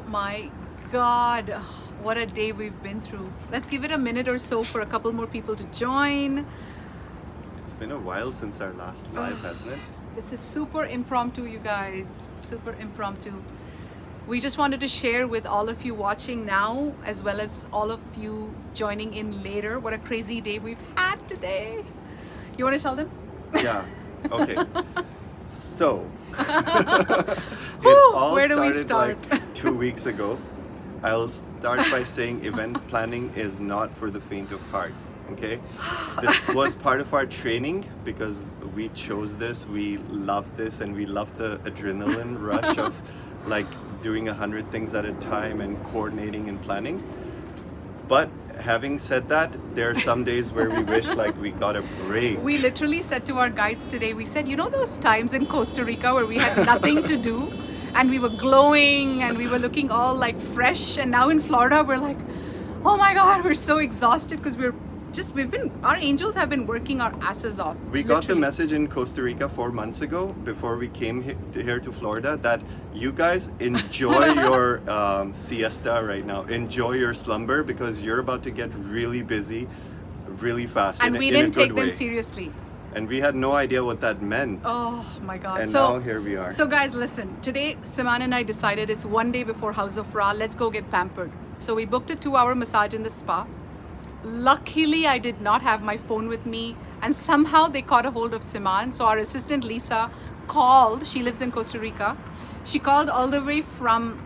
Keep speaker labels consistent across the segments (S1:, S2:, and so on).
S1: my God, what a day we've been through. Let's give it a minute or so for a couple more people to join.
S2: It's been a while since our last live, hasn't it?
S1: This is super impromptu, you guys. Super impromptu. We just wanted to share with all of you watching now, as well as all of you joining in later, what a crazy day we've had today. You want to tell them?
S2: Yeah. Okay. So, it all
S1: where do we
S2: started
S1: start?
S2: like 2 weeks ago. I'll start by saying event planning is not for the faint of heart. Okay, this was part of our training because we chose this, we love this, and we love the adrenaline rush of like doing 100 things at a time and coordinating and planning. But having said that, there are some days where we wish like we got a break.
S1: We literally said to our guides today, we said, you know those times in Costa Rica where we had nothing to do and we were glowing and we were looking all like fresh, and now in Florida we're like, oh my God, we're so exhausted because our angels have been working our asses off.
S2: We got the
S1: literally.
S2: message in Costa Rica 4 months ago before we came here to Florida that you guys enjoy your siesta right now. Enjoy your slumber because you're about to get really busy really fast.
S1: And we
S2: in a
S1: didn't take
S2: good
S1: them
S2: way.
S1: seriously.
S2: And we had no idea what that meant.
S1: Oh my God.
S2: And now here we are.
S1: So guys, listen, today Siman and I decided it's one day before House of Ra, let's go get pampered. So we booked a 2-hour massage in the spa. Luckily, I did not have my phone with me, and somehow they caught a hold of Siman. So our assistant Lisa called. She lives in Costa Rica. She called all the way from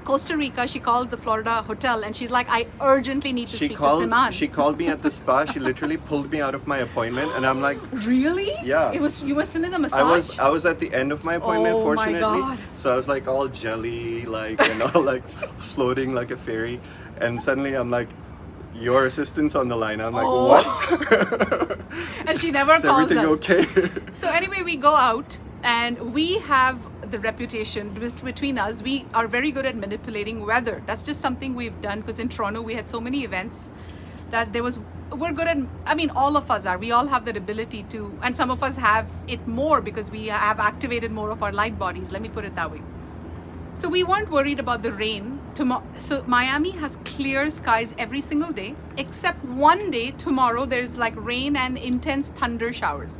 S1: Costa Rica. She called the Florida hotel, and she's like, I urgently need to speak to Siman.
S2: She called me at the spa. She literally pulled me out of my appointment, and I'm like,
S1: really?
S2: Yeah.
S1: You were still in the massage?
S2: I was at the end of my appointment,
S1: Oh my
S2: fortunately.
S1: God.
S2: So I was like all jelly, like and all like floating like a fairy, and suddenly I'm like, your assistant's on the line. I'm like,
S1: Oh.
S2: what?
S1: And she never
S2: Is
S1: calls
S2: everything
S1: us.
S2: okay?
S1: So anyway, we go out and we have the reputation between us. We are very good at manipulating weather. That's just something we've done because in Toronto we had so many events that we're good at, I mean, all of us are. We all have that ability to, and some of us have it more because we have activated more of our light bodies. Let me put it that way. So we weren't worried about the rain. So Miami has clear skies every single day, except one day, tomorrow, there's like rain and intense thunder showers.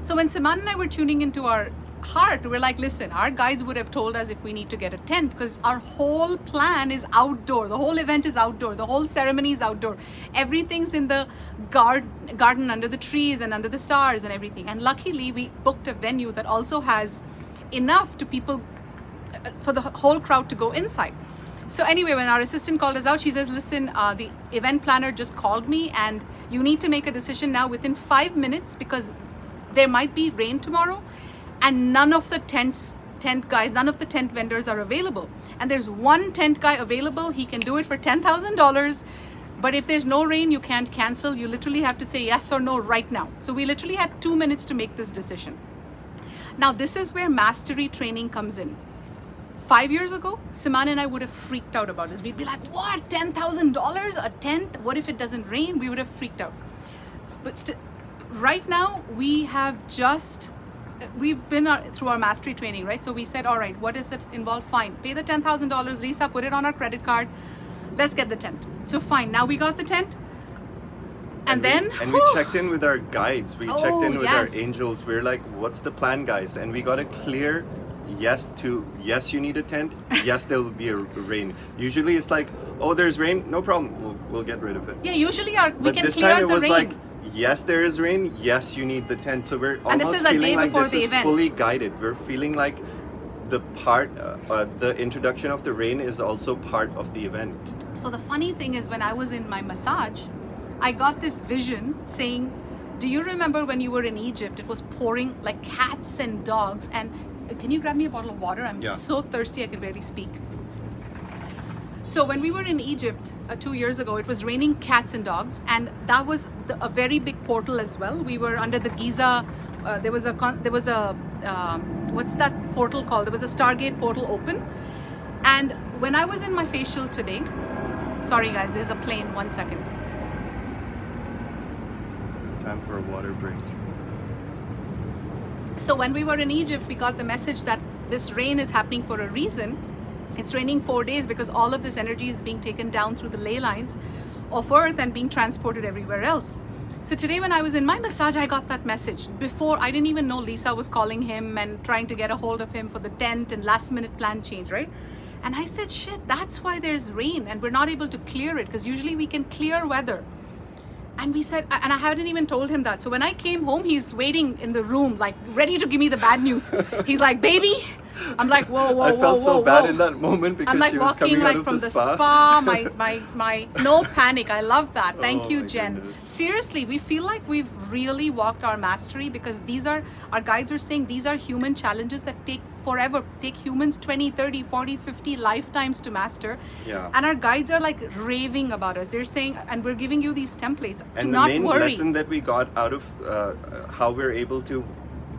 S1: So when Siman and I were tuning into our heart, we're like, listen, our guides would have told us if we need to get a tent because our whole plan is outdoor. The whole event is outdoor. The whole ceremony is outdoor. Everything's in the garden under the trees and under the stars and everything. And luckily, we booked a venue that also has enough for the whole crowd to go inside. So anyway, when our assistant called us out, she says, listen, the event planner just called me and you need to make a decision now within 5 minutes because there might be rain tomorrow and none of the tent vendors are available. And there's one tent guy available. He can do it for $10,000. But if there's no rain, you can't cancel. You literally have to say yes or no right now. So we literally had 2 minutes to make this decision. Now, this is where mastery training comes in. 5 years ago, Siman and I would have freaked out about this. We'd be like, what, $10,000 a tent? What if it doesn't rain? We would have freaked out. But right now, we've been through our mastery training, right? So we said, all right, what does it involve? Fine, pay the $10,000, Lisa, put it on our credit card. Let's get the tent. So fine, now we got the tent. And then
S2: we checked in with our guides. We checked in with our
S1: yes.
S2: angels. We're like, what's the plan, guys? And we got a clear yes, you need a tent. Yes, there will be a rain. Usually it's like, oh, there's rain, no problem, we'll get rid of it.
S1: Yeah, usually we can
S2: this
S1: clear
S2: time it
S1: the
S2: was
S1: rain.
S2: like, yes, there is rain. Yes, you need the tent. So we're
S1: And this
S2: almost
S1: is a day
S2: feeling like
S1: before
S2: this
S1: the
S2: is
S1: event.
S2: fully guided. We're feeling like the introduction of the rain is also part of the event.
S1: So the funny thing is when I was in my massage, I got this vision saying, do you remember when you were in Egypt? It was pouring like cats and dogs. And can you grab me a bottle of water? I'm so thirsty I can barely speak. So when we were in Egypt 2 years ago, it was raining cats and dogs, and that was a very big portal as well. We were under the Giza. There was a what's that portal called? There was a Stargate portal open, and when I was in my facial today, sorry guys, there's a plane. 1 second.
S2: Time for a water break.
S1: So when we were in Egypt, we got the message that this rain is happening for a reason. It's raining 4 days because all of this energy is being taken down through the ley lines of Earth and being transported everywhere else. So today when I was in my massage, I got that message. Before, I didn't even know Lisa was calling him and trying to get a hold of him for the tent and last minute plan change, right? And I said, shit, that's why there's rain and we're not able to clear it, because usually we can clear weather. And we said, and I hadn't even told him that. So when I came home, he's waiting in the room, like ready to give me the bad news. He's like, baby. I'm like, whoa, whoa,
S2: I
S1: whoa,
S2: felt
S1: whoa,
S2: so bad
S1: whoa.
S2: in that moment because
S1: I'm like
S2: she was
S1: walking
S2: coming
S1: like
S2: out of
S1: from
S2: the
S1: the
S2: spa.
S1: my no panic. I love that. Thank
S2: Oh
S1: you,
S2: my
S1: Jen.
S2: goodness.
S1: Seriously, we feel like we've really walked our mastery, because these are, our guides are saying these are human challenges that take forever, take humans 20, 30, 40, 50 lifetimes to master.
S2: Yeah.
S1: And our guides are like raving about us. They're saying, and we're giving you these templates. Do
S2: And the
S1: not
S2: main
S1: worry.
S2: lesson that we got out of how we're able to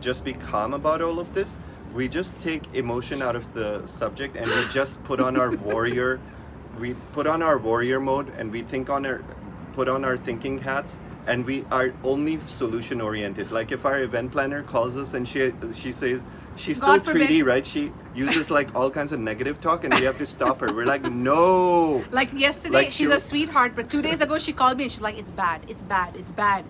S2: just be calm about all of this, we just take emotion out of the subject and we just put on our warrior, we put on our warrior mode and we put on our thinking hats, and we are only solution oriented. Like if our event planner calls us and she says she's still
S1: God forbid.
S2: 3D, right? She uses like all kinds of negative talk and we have to stop her. We're like, no.
S1: Like yesterday,
S2: Like
S1: she's
S2: she'll-
S1: a sweetheart, but 2 days ago she called me and she's like, it's bad, it's bad, it's bad.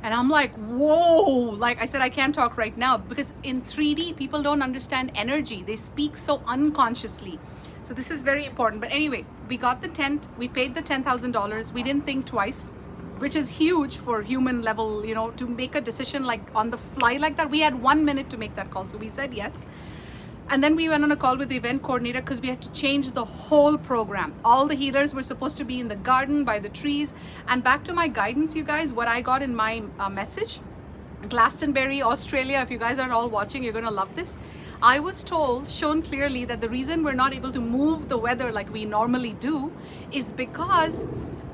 S1: And I'm like, whoa, like I said, I can't talk right now, because in 3D, people don't understand energy. They speak so unconsciously. So this is very important. But anyway, we got the tent, we paid the $10,000. We didn't think twice, which is huge for human level, you know, to make a decision like on the fly like that. We had 1 minute to make that call. So we said yes. And then we went on a call with the event coordinator because we had to change the whole program. All the healers were supposed to be in the garden by the trees. And back to my guidance, you guys, what I got in my message, Glastonbury, Australia, if you guys are all watching, you're going to love this. I was shown clearly that the reason we're not able to move the weather like we normally do is because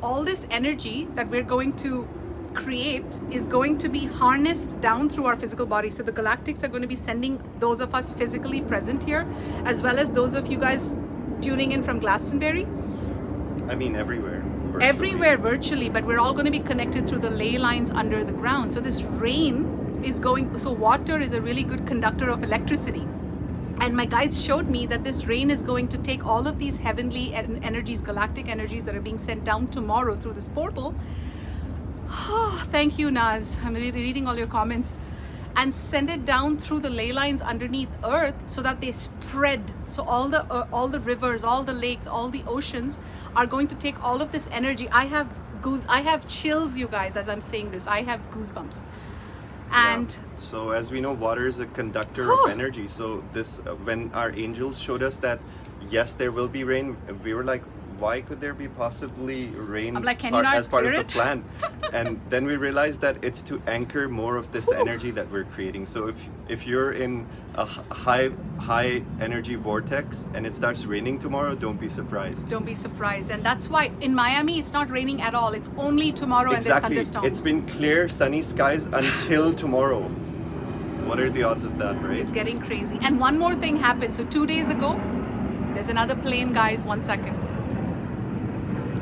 S1: all this energy that we're going to create is going to be harnessed down through our physical body. So the galactics are going to be sending those of us physically present here, as well as those of you guys tuning in from Glastonbury.
S2: I mean, everywhere. Virtually.
S1: Everywhere virtually, but we're all going to be connected through the ley lines under the ground. So this rain is going, so water is a really good conductor of electricity. And my guides showed me that this rain is going to take all of these heavenly energies, galactic energies that are being sent down tomorrow through this portal. Oh, thank you, Naz. I'm reading all your comments. And send it down through the ley lines underneath Earth so that they spread. So all the rivers, all the lakes, all the oceans are going to take all of this energy. I have chills, you guys, as I'm saying this. I have goosebumps. And
S2: yeah. So as we know, water is a conductor
S1: Oh.
S2: of energy. So this, when our angels showed us that yes, there will be rain, we were like, why could there be possibly rain
S1: I'm like, can you not
S2: as part of
S1: clear
S2: the
S1: it?
S2: plan? And then we realized that it's to anchor more of this energy that we're creating. So if you're in a high energy vortex and it starts raining tomorrow, don't be surprised.
S1: don't be surprised. And that's why in Miami, it's not raining at all. It's only tomorrow and there's
S2: Exactly.
S1: thunderstorms.
S2: It's been clear, sunny skies until tomorrow. What are the odds of that, right?
S1: It's getting crazy. And one more thing happened. So 2 days ago, there's another plane, guys. 1 second.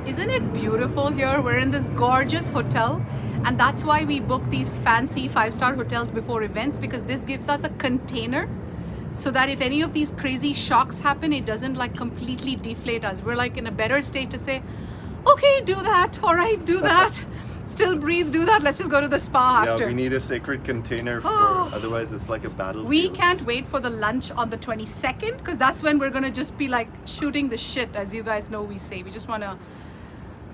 S1: Isn't it beautiful here? We're in this gorgeous hotel, and that's why we book these fancy 5-star hotels before events, because this gives us a container so that if any of these crazy shocks happen, it doesn't like completely deflate us. We're like in a better state to say, okay, do that. All right, do that. Still breathe, do that. Let's just go to the spa after.
S2: Yeah, we need a sacred container for, otherwise it's like a battlefield.
S1: We can't wait for the lunch on the 22nd, because that's when we're going to just be like shooting the shit, as you guys know we say. We just want to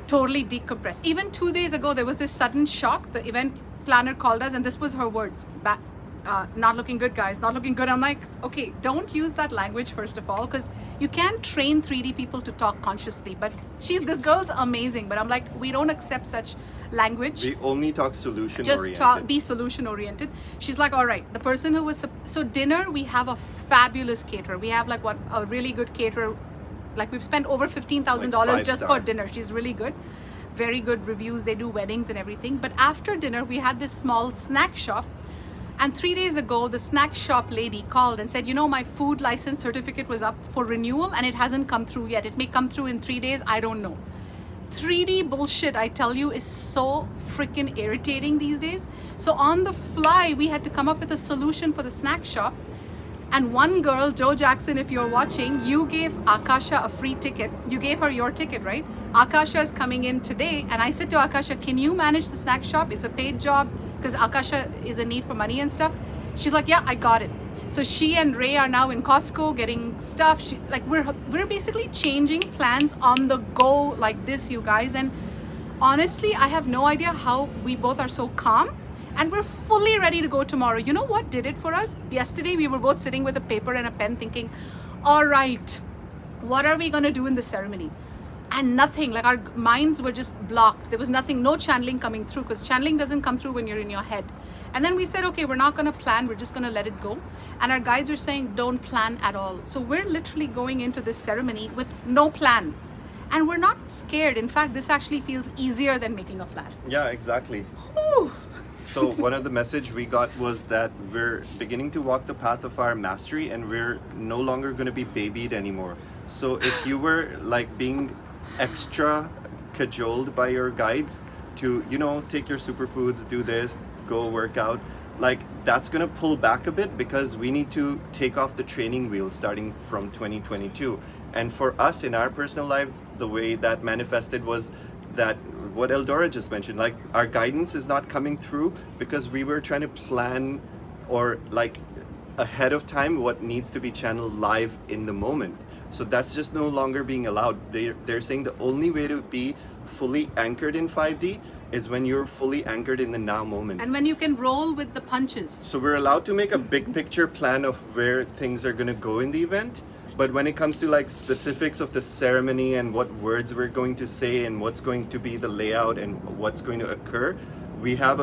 S1: totally decompress. Even 2 days ago, there was this sudden shock. The event planner called us and this was her words. Not looking good, guys, not looking good. I'm like, okay, don't use that language first of all, because you can't train 3D people to talk consciously. But this girl's amazing, but I'm like, we don't accept such language.
S2: We only talk solution
S1: Just
S2: oriented.
S1: be solution oriented. She's like, all right, the person who was, so dinner, we have a fabulous caterer. We have like a really good caterer. Like we've spent over $15,000
S2: Like
S1: just
S2: 5-star.
S1: for dinner. She's really good. Very good reviews. They do weddings and everything. But after dinner, we had this small snack shop. And 3 days ago, the snack shop lady called and said, you know, my food license certificate was up for renewal and it hasn't come through yet. It may come through in 3 days. I don't know. 3D bullshit, I tell you, is so freaking irritating these days. So on the fly, we had to come up with a solution for the snack shop. And one girl, Joe Jackson, if you're watching, you gave Akasha a free ticket. You gave her your ticket, right? Akasha is coming in today, and I said to Akasha, can you manage the snack shop? It's a paid job because Akasha is in need for money and stuff. She's like, yeah, I got it. So she and Ray are now in Costco getting stuff. We're basically changing plans on the go like this, you guys. And honestly, I have no idea how we both are so calm, and we're fully ready to go tomorrow. You know what did it for us? Yesterday, we were both sitting with a paper and a pen thinking, all right, what are we gonna do in the ceremony? And nothing, like our minds were just blocked. There was nothing, no channeling coming through, because channeling doesn't come through when you're in your head. And then we said, okay, we're not gonna plan, we're just gonna let it go. And our guides are saying, don't plan at all. So we're literally going into this ceremony with no plan. And we're not scared. In fact, this actually feels easier than making a plan.
S2: Yeah, exactly.
S1: Whew.
S2: So one of the message we got was that we're beginning to walk the path of our mastery, and we're no longer going to be babied anymore. So if you were like being extra cajoled by your guides to, you know, take your superfoods, do this, go work out, like that's going to pull back a bit, because we need to take off the training wheel starting from 2022. And for us in our personal life, the way that manifested was that what Eldora just mentioned, like our guidance is not coming through because we were trying to plan or like ahead of time what needs to be channeled live in the moment. So that's just no longer being allowed. They're saying the only way to be fully anchored in 5D is when you're fully anchored in the now moment.
S1: And when you can roll with the punches.
S2: So we're allowed to make a big picture plan of where things are going to go in the event. But when it comes to like specifics of the ceremony and what words we're going to say and what's going to be the layout and what's going to occur, we have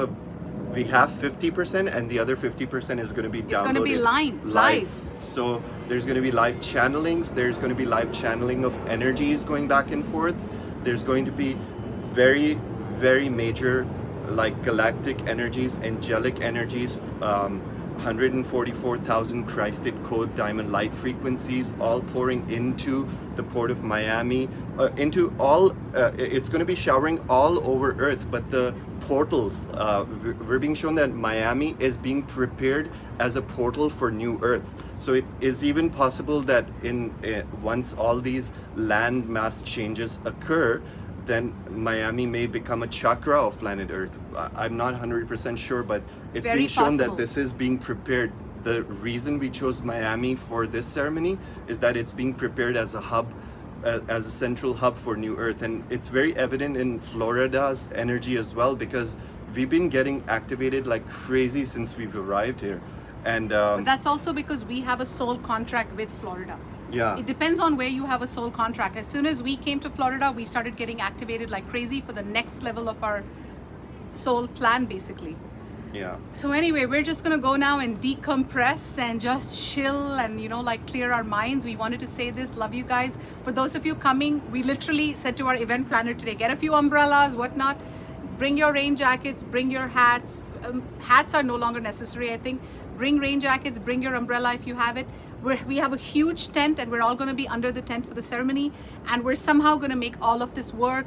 S2: 50%, and the other 50% is going to be downloaded.
S1: It's going to be live.
S2: So there's going to be live channelings. There's going to be live channeling of energies going back and forth. There's going to be very, very major like galactic energies, angelic energies, 144,000 Christed code diamond light frequencies all pouring into the port of Miami, it's going to be showering all over Earth, but the portals, we're being shown that Miami is being prepared as a portal for new Earth. So it is even possible that once all these land mass changes occur, then Miami may become a chakra of planet Earth. I'm not 100% sure, but it's
S1: Very
S2: being shown
S1: possible.
S2: that this is being prepared. The reason we chose Miami for this ceremony is that it's being prepared as a hub, as a central hub for New Earth. And it's very evident in Florida's energy as well, because we've been getting activated like crazy since we've arrived here. And
S1: But that's also because we have a soul contract with Florida.
S2: yeah,
S1: It depends on where you have a soul contract. As soon as we came to Florida, we started getting activated like crazy for the next level of our soul plan, basically.
S2: yeah.
S1: So anyway, we're just gonna go now and decompress and just chill and, you know, like clear our minds. We wanted to say this, love you guys. For those of you coming, we literally said to our event planner today, get a few umbrellas, whatnot. Bring your rain jackets, bring your hats. Hats are no longer necessary, I think. Bring rain jackets, bring your umbrella if you have it. We have a huge tent, and we're all going to be under the tent for the ceremony, and we're somehow going to make all of this work.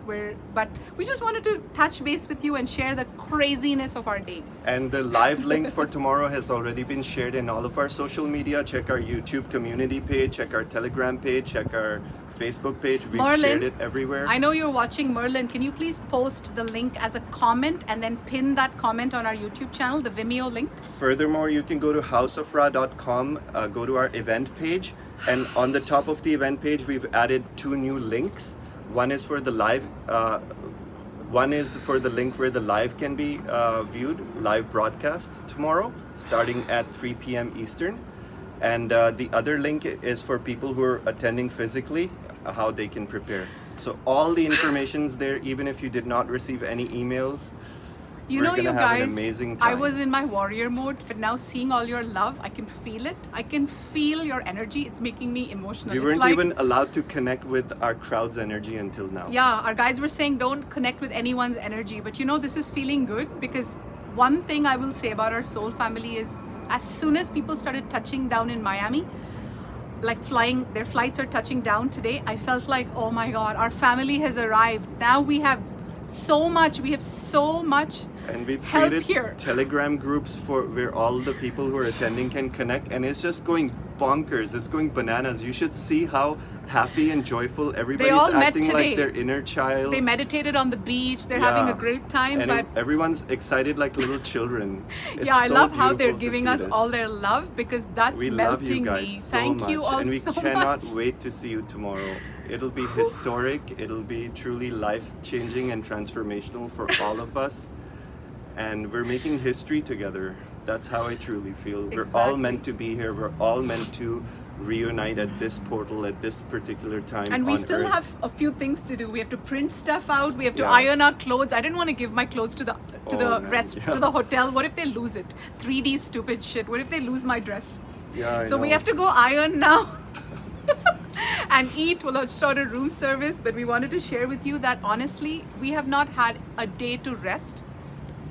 S1: But we just wanted to touch base with you and share the craziness of our day.
S2: And the live link for tomorrow has already been shared in all of our social media. Check our YouTube community page, check our Telegram page, check our Facebook page. We've shared it everywhere.
S1: I know you're watching. Merlin, can you please post the link as a comment and then pin that comment on our YouTube channel, the Vimeo link?
S2: Furthermore, you can go to houseofra.com, go to our event page, and on the top of the event page, we've added 2 new links. One is for the live, one is for the link where the live can be viewed, live broadcast tomorrow, starting at 3 p.m. Eastern. And the other link is for people who are attending physically, how they can prepare. So all the information's there, even if you did not receive any emails.
S1: You
S2: We're
S1: know, you
S2: gonna have an
S1: guys,
S2: amazing
S1: I
S2: time.
S1: was in my warrior mode, but now seeing all your love, I can feel it. I can feel your energy. It's making me emotional.
S2: We
S1: It's
S2: weren't
S1: like,
S2: even allowed to connect with our crowd's energy until now.
S1: yeah, our guides were saying don't connect with anyone's energy. But you know, this is feeling good, because one thing I will say about our soul family is as soon as people started touching down in Miami, like flying, their flights are touching down today, I felt like, oh my God, our family has arrived. Now we have so much. We have so much
S2: And we've
S1: help
S2: created
S1: here.
S2: Telegram groups for where all the people who are attending can connect, and it's just going bonkers. It's going bananas. You should see how happy and joyful everybody's
S1: all met
S2: acting
S1: today.
S2: like their inner child.
S1: They meditated on the beach. They're having a great time.
S2: And
S1: But
S2: everyone's excited like little children. It's
S1: yeah, I
S2: so
S1: love how they're
S2: beautiful to
S1: giving
S2: see
S1: us
S2: this.
S1: all their love, because that's
S2: We love you
S1: melting
S2: guys
S1: me.
S2: so
S1: Thank
S2: much,
S1: you all
S2: and we
S1: so
S2: cannot
S1: much.
S2: wait to see you tomorrow. It'll be historic. It'll be truly life-changing and transformational for all of us. And we're making history together. That's how I truly feel. We're all
S1: Exactly.
S2: meant to be here. We're all meant to reunite at this portal at this particular time.
S1: And we
S2: on
S1: still
S2: Earth.
S1: have a few things to do. We have to print stuff out. We have to
S2: Yeah.
S1: iron our clothes. I didn't want to give my clothes to the
S2: Oh, man, yeah.
S1: to the hotel. What if they lose it? 3D stupid shit. What if they lose my dress?
S2: Yeah, I
S1: So we
S2: know.
S1: have to go iron now. And eat. We'll have started room service, but we wanted to share with you that honestly, we have not had a day to rest.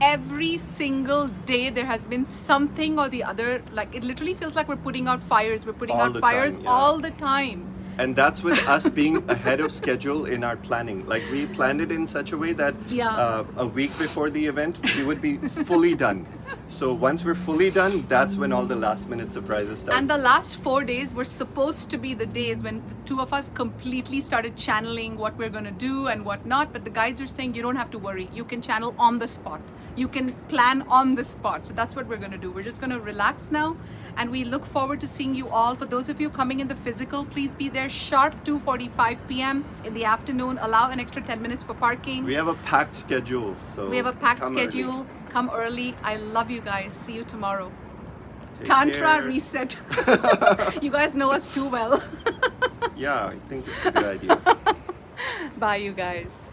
S1: Every single day there has been something or the other. Like, it literally feels like we're putting out fires. We're putting
S2: All
S1: out
S2: the
S1: fires
S2: time, yeah.
S1: all the time.
S2: And that's with us being ahead of schedule in our planning. Like, we planned it in such a way that
S1: Yeah.
S2: a week before the event, we would be fully done. So once we're fully done, that's when all the last minute surprises start.
S1: And the last 4 days were supposed to be the days when the two of us completely started channeling what we're going to do and what not. But the guides are saying you don't have to worry. You can channel on the spot. You can plan on the spot. So that's what we're going to do. We're just going to relax now. And we look forward to seeing you all. For those of you coming in the physical, please be there sharp 2:45 p.m. in the afternoon. Allow an extra 10 minutes for parking.
S2: We have a packed schedule, so
S1: We have a packed
S2: come early.
S1: schedule. Come early. I love you guys. See you tomorrow.
S2: Take
S1: Tantra
S2: care.
S1: reset. You guys know us too well.
S2: Yeah, I think it's a good idea.
S1: Bye, you guys.